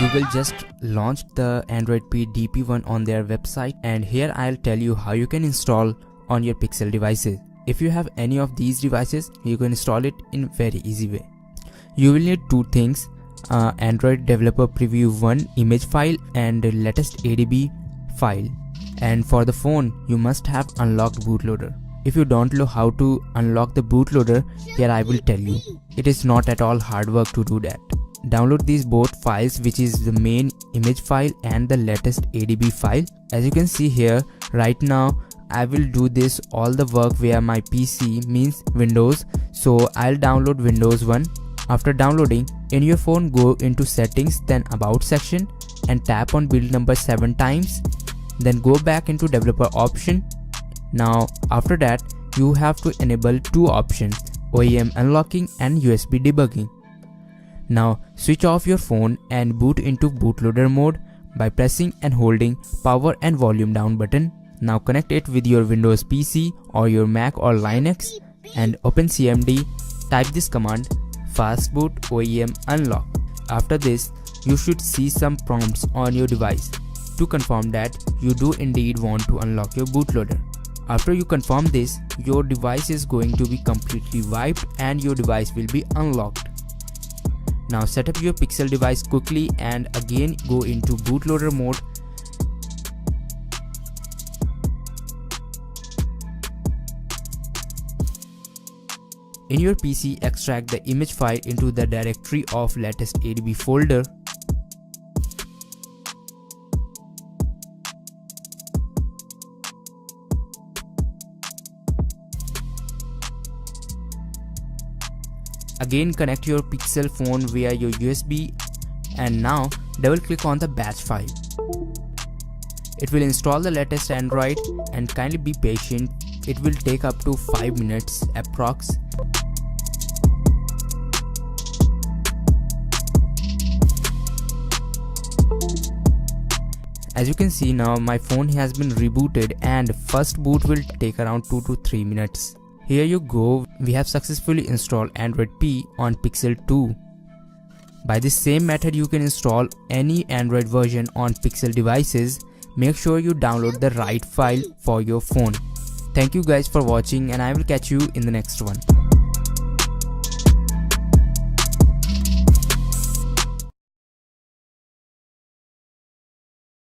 Google just launched the Android P DP1 on their website, and here I'll tell you how you can install on your Pixel devices. If you have any of these devices, you can install it in very easy way. You will need two things: Android Developer Preview 1 image file and latest ADB file. And for the phone, you must have unlocked bootloader. If you don't know how to unlock the bootloader, here I will tell you. It is not at all hard work to do that. Download these both files, which is the main image file and the latest ADB file. As you can see here, right now I will do this all the work via my PC, means Windows. So I'll download Windows 1. After downloading, in your phone, go into settings, then about section and tap on build number 7 times. Then go back into developer option. Now after that, you have to enable two options: OEM unlocking and USB debugging. Now switch off your phone and boot into bootloader mode by pressing and holding power and volume down button. Now connect it with your Windows PC or your Mac or Linux and open CMD. Type this command: fastboot OEM unlock. After this, you should see some prompts on your device to confirm that you do indeed want to unlock your bootloader. After you confirm this, your device is going to be completely wiped and your device will be unlocked. Now set up your Pixel device quickly and again go into bootloader mode. In your PC, extract the image file into the directory of latest ADB folder. Again connect your Pixel phone via your USB and now double click on the batch file. It will install the latest Android and kindly be patient. It will take up to 5 minutes approx. As you can see now, my phone has been rebooted and first boot will take around 2 to 3 minutes. Here you go, we have successfully installed Android P on Pixel 2. By this same method, you can install any Android version on Pixel devices. Make sure you download the right file for your phone. Thank you guys for watching and I will catch you in the next one.